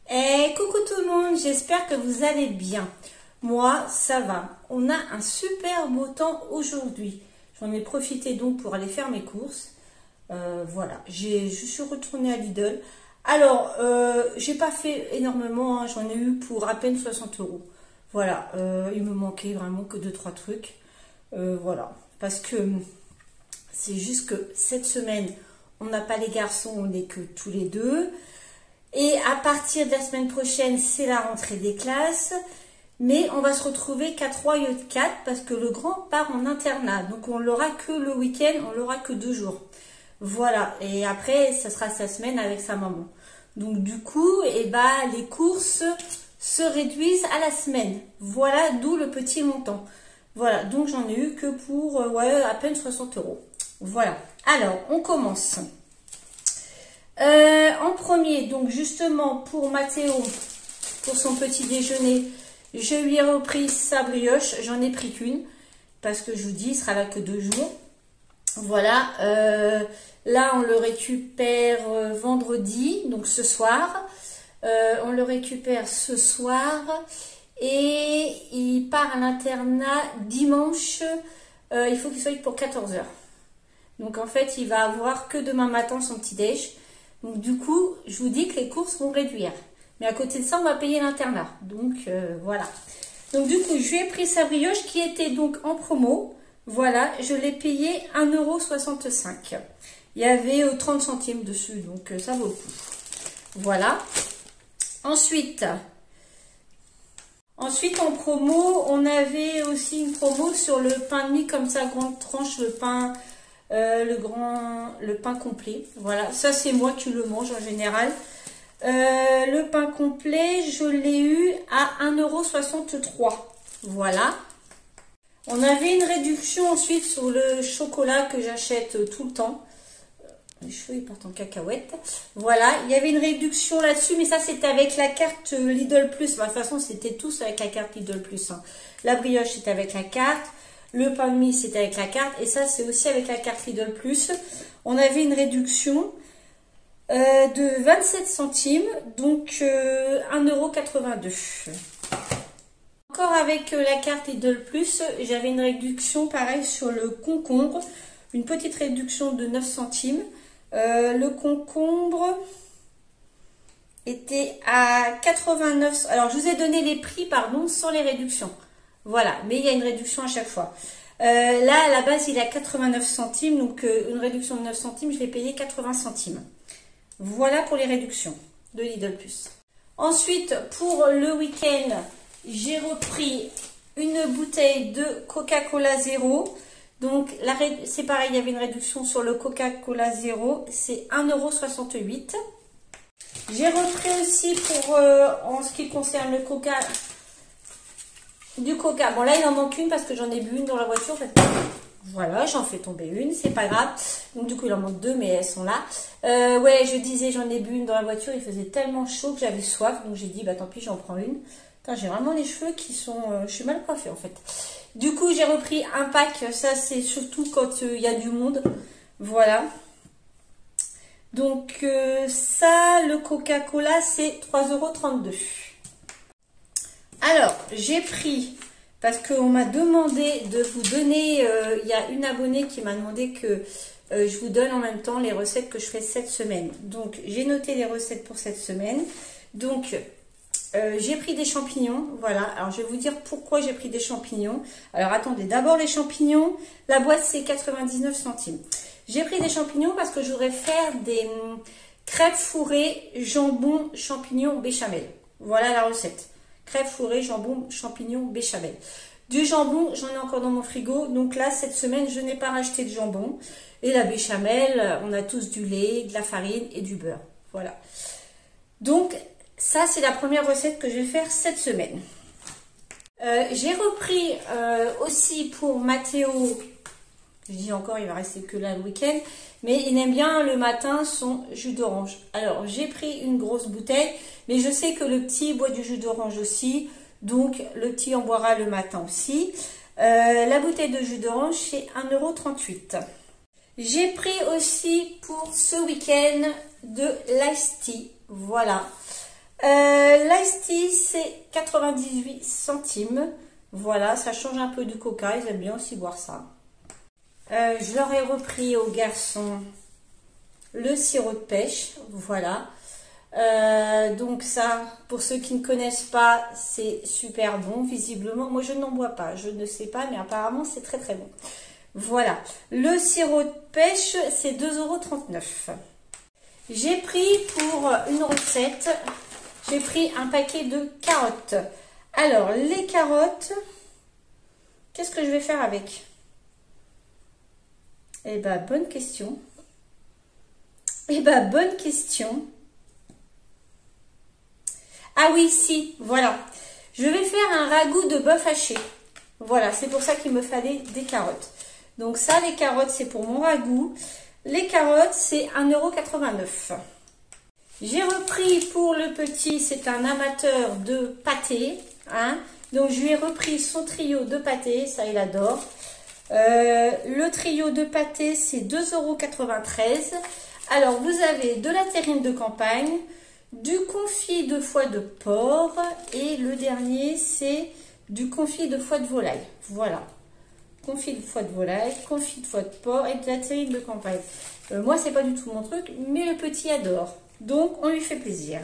Et coucou tout le monde, j'espère que vous allez bien. Moi, ça va. On a un super beau temps aujourd'hui. J'en ai profité donc pour aller faire mes courses. Voilà, je suis retournée à Lidl. Alors, j'ai pas fait énormément, hein. J'en ai eu pour à peine 60 euros. Voilà, il me manquait vraiment que 2-3 trucs. Voilà, parce que c'est juste que cette semaine, on n'a pas les garçons, on n'est que tous les deux. Et à partir de la semaine prochaine, c'est la rentrée des classes. Mais on va se retrouver qu'à 3 lieu de 4 parce que le grand part en internat. Donc on l'aura que le week-end, on l'aura que 2 jours. Voilà. Et après, ça sera sa semaine avec sa maman. Donc du coup, les courses se réduisent à la semaine. Voilà, d'où le petit montant. Voilà. Donc j'en ai eu que pour à peine 60 euros. Voilà. Alors, on commence. En premier, donc justement pour Mathéo, pour son petit déjeuner, je lui ai repris sa brioche. J'en ai pris qu'une parce que je vous dis, il sera là que 2 jours. Voilà. Là, on le récupère vendredi, donc ce soir. On le récupère ce soir et il part à l'internat dimanche. Il faut qu'il soit pour 14 h. Donc en fait, il va avoir que demain matin son petit déj. Donc du coup, je vous dis que les courses vont réduire. Mais à côté de ça, on va payer l'internat. Donc voilà. Donc du coup, je lui ai pris sa brioche qui était donc en promo. Voilà, je l'ai payé 1,65 €. Il y avait 30 centimes dessus, donc ça vaut le coup. Voilà. Ensuite, en promo, on avait aussi une promo sur le pain de mie comme ça, grande tranche, le pain... le pain complet. Voilà, ça c'est moi qui le mange en général. Le pain complet, je l'ai eu à 1,63 €. Voilà. On avait une réduction ensuite sur le chocolat que j'achète tout le temps. Les cheveux ils partent en cacahuète. Voilà, il y avait une réduction là-dessus, mais ça c'était avec la carte Lidl Plus. De toute façon, c'était tous avec la carte Lidl Plus. Hein. La brioche c'était avec la carte. Le pain de mie, c'était avec la carte. Et ça, c'est aussi avec la carte Lidl Plus. On avait une réduction de 27 centimes. Donc, 1,82 €. Encore avec la carte Lidl Plus, j'avais une réduction, pareil, sur le concombre. Une petite réduction de 9 centimes. Le concombre était à 89... Alors, je vous ai donné les prix, pardon, sans les réductions. Voilà, mais il y a une réduction à chaque fois. Là, à la base, il est à 89 centimes. Donc, une réduction de 9 centimes, je vais payer 80 centimes. Voilà pour les réductions de Lidl Plus. Ensuite, pour le week-end, j'ai repris une bouteille de Coca-Cola Zéro. Donc, c'est pareil, il y avait une réduction sur le Coca-Cola Zéro. C'est 1,68 €. J'ai repris aussi pour, en ce qui concerne le Coca... Du coca. Bon, là, il en manque une parce que j'en ai bu une dans la voiture. Voilà, j'en fais tomber une. C'est pas grave. Donc, du coup, il en manque 2, mais elles sont là. Ouais, je disais, j'en ai bu une dans la voiture. Il faisait tellement chaud que j'avais soif. Donc, j'ai dit, bah, tant pis, j'en prends une. J'ai vraiment les cheveux qui sont... je suis mal coiffée, en fait. Du coup, j'ai repris un pack. Ça, c'est surtout quand il y a du monde. Voilà. Donc, ça, le Coca-Cola, c'est 3,32 €. Alors, j'ai pris, parce qu'on m'a demandé de vous donner, il y a une abonnée qui m'a demandé que je vous donne en même temps les recettes que je ferai cette semaine. Donc, j'ai noté les recettes pour cette semaine. Donc, j'ai pris des champignons, voilà. Alors, je vais vous dire pourquoi j'ai pris des champignons. Alors, attendez, d'abord les champignons, la boîte c'est 99 centimes. J'ai pris des champignons parce que je voudrais faire des crêpes fourrées, jambon, champignons, béchamel. Voilà la recette. Crêpes fourrées, jambon, champignons, béchamel. Du jambon, j'en ai encore dans mon frigo. Donc là, cette semaine, je n'ai pas racheté de jambon. Et la béchamel, on a tous du lait, de la farine et du beurre. Voilà. Donc, ça, c'est la première recette que je vais faire cette semaine. J'ai repris aussi pour Mathéo. Je dis encore, il va rester que là le week-end. Mais il aime bien le matin son jus d'orange. Alors, j'ai pris une grosse bouteille. Mais je sais que le petit boit du jus d'orange aussi. Donc, le petit en boira le matin aussi. La bouteille de jus d'orange, c'est 1,38 €. J'ai pris aussi pour ce week-end de l'ice tea. Voilà. L'ice tea, c'est 98 centimes. Voilà, ça change un peu du coca. Ils aiment bien aussi boire ça. Je leur ai repris aux garçons le sirop de pêche. Voilà. Donc ça, pour ceux qui ne connaissent pas, c'est super bon. Visiblement, moi je n'en bois pas. Je ne sais pas, mais apparemment c'est très très bon. Voilà. Le sirop de pêche, c'est 2,39 €. J'ai pris pour une recette, j'ai pris un paquet de carottes. Alors, les carottes, qu'est-ce que je vais faire avec? Eh ben, bonne question. Eh ben, bonne question. Ah oui, si, voilà. Je vais faire un ragoût de bœuf haché. Voilà, c'est pour ça qu'il me fallait des carottes. Donc ça, les carottes, c'est pour mon ragoût. Les carottes, c'est 1,89 €. J'ai repris pour le petit, c'est un amateur de pâté. Hein, donc je lui ai repris son trio de pâté, ça il adore. Le trio de pâté, c'est 2,93 €. Alors, vous avez de la terrine de campagne, du confit de foie de porc et le dernier, c'est du confit de foie de volaille. Voilà. Confit de foie de volaille, confit de foie de porc et de la terrine de campagne. Moi, c'est pas du tout mon truc, mais le petit adore. Donc, on lui fait plaisir.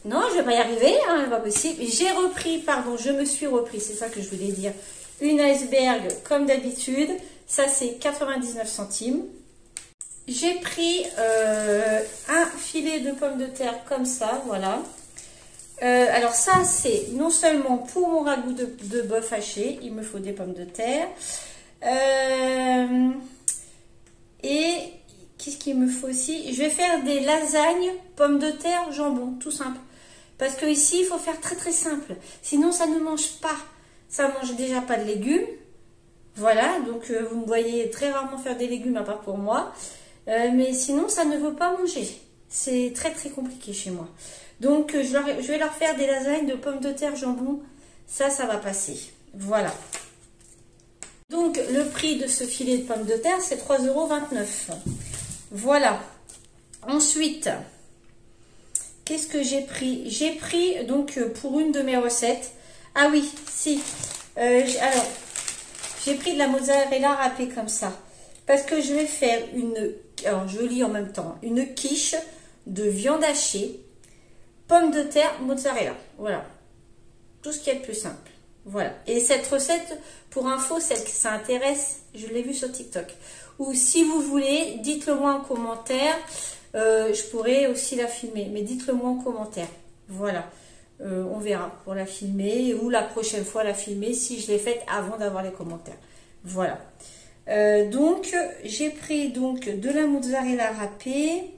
Non, je vais pas y arriver, hein, pas possible. J'ai repris, pardon, je me suis repris, c'est ça que je voulais dire. Une iceberg, comme d'habitude. Ça, c'est 99 centimes. J'ai pris un filet de pommes de terre comme ça, voilà. Alors ça, c'est non seulement pour mon ragoût de bœuf haché, il me faut des pommes de terre. Et qu'est-ce qu'il me faut aussi? Je vais faire des lasagnes, pommes de terre, jambon, tout simple. Parce que ici, il faut faire très très simple. Sinon, ça ne mange pas. Ça mange déjà pas de légumes. Voilà, donc vous me voyez très rarement faire des légumes, à part pour moi. Mais sinon, ça ne veut pas manger. C'est très très compliqué chez moi. Donc, je vais leur faire des lasagnes de pommes de terre, jambon. Ça va passer. Voilà. Donc, le prix de ce filet de pommes de terre, c'est 3,29 €. Voilà. Ensuite, qu'est-ce que j'ai pris? J'ai pris, donc, pour une de mes recettes. Ah oui, si. Alors, j'ai pris de la mozzarella râpée comme ça. Parce que je vais faire alors je lis en même temps, une quiche de viande hachée, pommes de terre, mozzarella. Voilà. Tout ce qui est le plus simple. Voilà. Et cette recette, pour info, celle qui ça intéresse, je l'ai vue sur TikTok. Ou si vous voulez, dites-le moi en commentaire. Je pourrais aussi la filmer, mais dites-le moi en commentaire. Voilà. On verra pour la filmer ou la prochaine fois la filmer si je l'ai faite avant d'avoir les commentaires. Voilà. Donc, j'ai pris donc de la mozzarella râpée.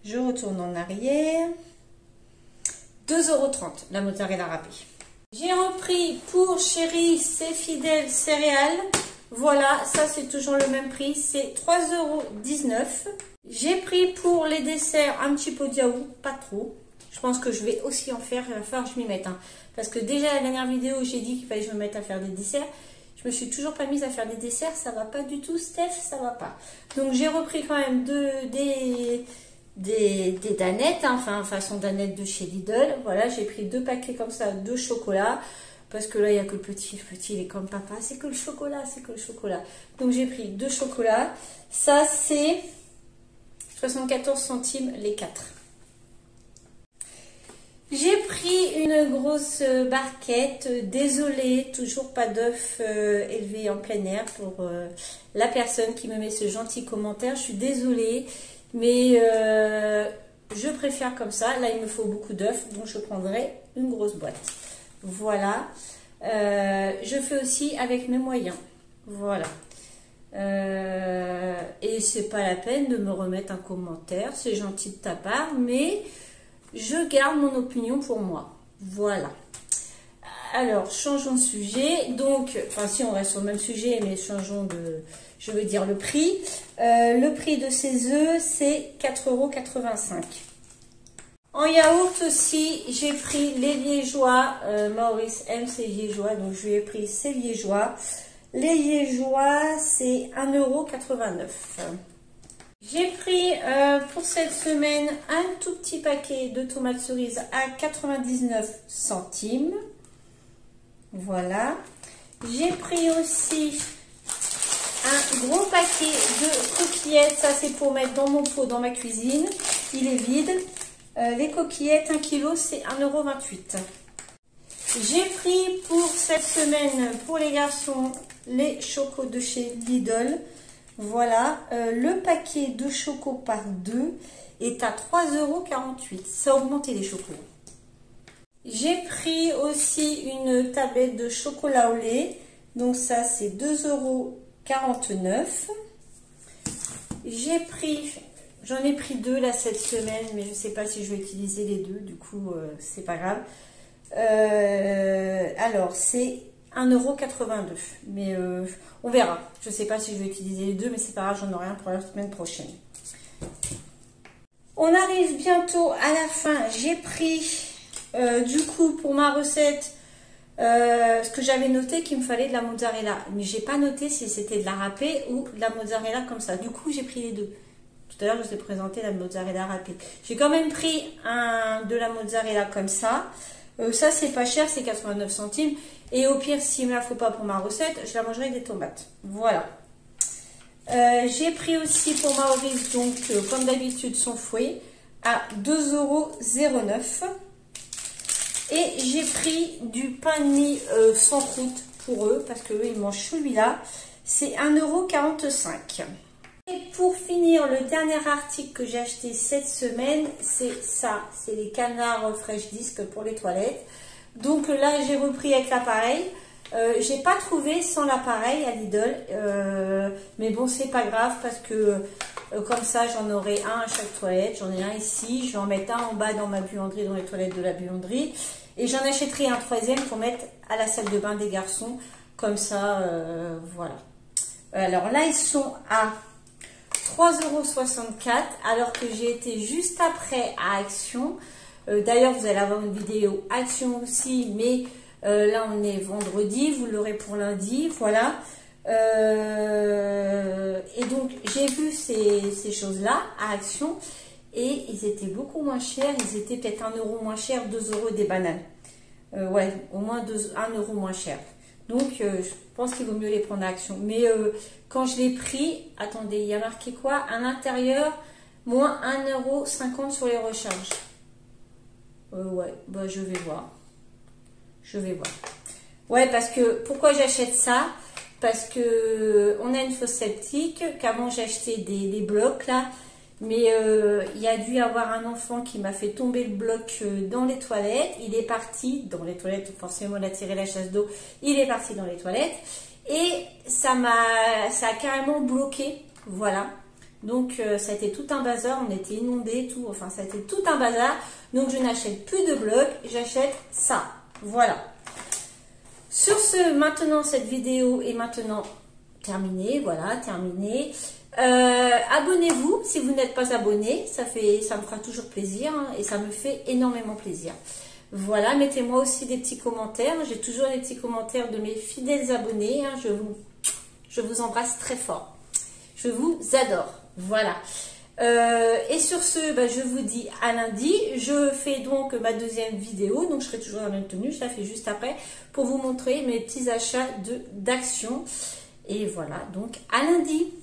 Je retourne en arrière. 2,30 € la mozzarella râpée. J'ai repris pour Chéri, c'est fidèle céréales. Voilà, ça c'est toujours le même prix, c'est 3,19 €. J'ai pris pour les desserts un petit pot de yaourt, pas trop. Je pense que je vais aussi en faire, il va falloir que je m'y mette. Hein. Parce que déjà la dernière vidéo, j'ai dit qu'il fallait que je me mette à faire des desserts. Je me suis toujours pas mise à faire des desserts, ça va pas du tout, Steph, ça va pas. Donc j'ai repris quand même des danettes, hein, enfin façon danettes de chez Lidl. Voilà, j'ai pris 2 paquets comme ça de chocolat. Parce que là, il n'y a que le petit, il est comme papa, c'est que le chocolat, c'est que le chocolat. Donc j'ai pris 2 chocolats. Ça, c'est 74 centimes les 4. J'ai pris une grosse barquette. Désolée, toujours pas d'œufs élevés en plein air pour la personne qui me met ce gentil commentaire. Je suis désolée, mais je préfère comme ça. Là, il me faut beaucoup d'œufs, donc je prendrai une grosse boîte. Voilà. Je fais aussi avec mes moyens. Voilà. Et c'est pas la peine de me remettre un commentaire. C'est gentil de ta part, mais je garde mon opinion pour moi. Voilà. Alors, changeons de sujet. Donc, enfin, si on reste sur le même sujet, mais changeons de, je veux dire, le prix. Le prix de ces œufs, c'est 4,85 €. En yaourt aussi, j'ai pris les liégeois. Maurice aime ces liégeois, donc je lui ai pris ces liégeois. Les liégeois, c'est 1,89 €. J'ai pris pour cette semaine un tout petit paquet de tomates cerises à 99 centimes. Voilà. J'ai pris aussi un gros paquet de coquillettes. Ça, c'est pour mettre dans mon pot, dans ma cuisine. Il est vide. Les coquillettes, 1 kg, c'est 1,28 €. J'ai pris pour cette semaine, pour les garçons, les chocos de chez Lidl. Voilà, le paquet de chocos par 2 est à 3,48 €. Ça a augmenté les chocos. J'ai pris aussi une tablette de chocolat au lait. Donc ça, c'est 2,49 €. J'en ai pris 2 là cette semaine, mais je ne sais pas si je vais utiliser les 2. Du coup, c'est pas grave. Alors, c'est 1,82 €. Mais on verra. Je ne sais pas si je vais utiliser les 2, mais c'est pas grave, j'en aurai un pour la semaine prochaine. On arrive bientôt à la fin. J'ai pris, du coup, pour ma recette, ce que j'avais noté qu'il me fallait de la mozzarella. Mais j'ai pas noté si c'était de la râpée ou de la mozzarella comme ça. Du coup, j'ai pris les deux. Tout à l'heure, je vous ai présenté la mozzarella râpée. J'ai quand même pris de la mozzarella comme ça. Ça, c'est pas cher, c'est 89 centimes. Et au pire, s'il me la faut pas pour ma recette, je la mangerai avec des tomates. Voilà. J'ai pris aussi pour ma Maurice, donc, comme d'habitude, son fouet à 2,09 €. Et j'ai pris du pain de mie sans croûte pour eux, parce qu'eux, ils mangent celui-là. C'est 1,45 €. Et pour finir, le dernier article que j'ai acheté cette semaine, c'est ça. C'est les canards Fresh Disc pour les toilettes. Donc là, j'ai repris avec l'appareil. J'ai pas trouvé sans l'appareil à Lidl. Mais bon, c'est pas grave parce que comme ça, j'en aurai un à chaque toilette. J'en ai un ici. Je vais en mettre un en bas dans ma buanderie, dans les toilettes de la buanderie. Et j'en achèterai un troisième pour mettre à la salle de bain des garçons. Comme ça, voilà. Alors là, ils sont à 3,64 €, alors que j'ai été juste après à Action. D'ailleurs, vous allez avoir une vidéo Action aussi, mais là, on est vendredi, vous l'aurez pour lundi, voilà. Et donc, j'ai vu ces choses-là à Action, et ils étaient beaucoup moins chers. Ils étaient peut-être 1 € moins chers, 2 € des bananes. Ouais, au moins 1 € moins cher. Donc, je pense qu'il vaut mieux les prendre à Action. Mais quand je l'ai pris, attendez, il y a marqué quoi? À l'intérieur, moins 1,50 € sur les recharges. Ouais, bah je vais voir. Je vais voir. Ouais, parce que, pourquoi j'achète ça? Parce que on a une fosse septique, qu'avant j'achetais des blocs là. Mais il y a dû y avoir un enfant qui m'a fait tomber le bloc dans les toilettes. Il est parti dans les toilettes, forcément il a tiré la chasse d'eau. Il est parti dans les toilettes. Et ça a carrément bloqué. Voilà. Donc ça a été tout un bazar. On était inondés, tout. Enfin, ça a été tout un bazar. Donc je n'achète plus de blocs. J'achète ça. Voilà. Sur ce, maintenant cette vidéo est maintenant terminée. Voilà, terminée. Abonnez-vous si vous n'êtes pas abonné, ça me fera toujours plaisir, hein, et ça me fait énormément plaisir. Voilà, mettez-moi aussi des petits commentaires. J'ai toujours des petits commentaires de mes fidèles abonnés, hein, je vous embrasse très fort. Je vous adore. Voilà. Et sur ce, bah, je vous dis à lundi. Je fais donc ma deuxième vidéo, donc je serai toujours dans la même tenue, je la fais juste après pour vous montrer mes petits achats d'Action. Et voilà, donc à lundi.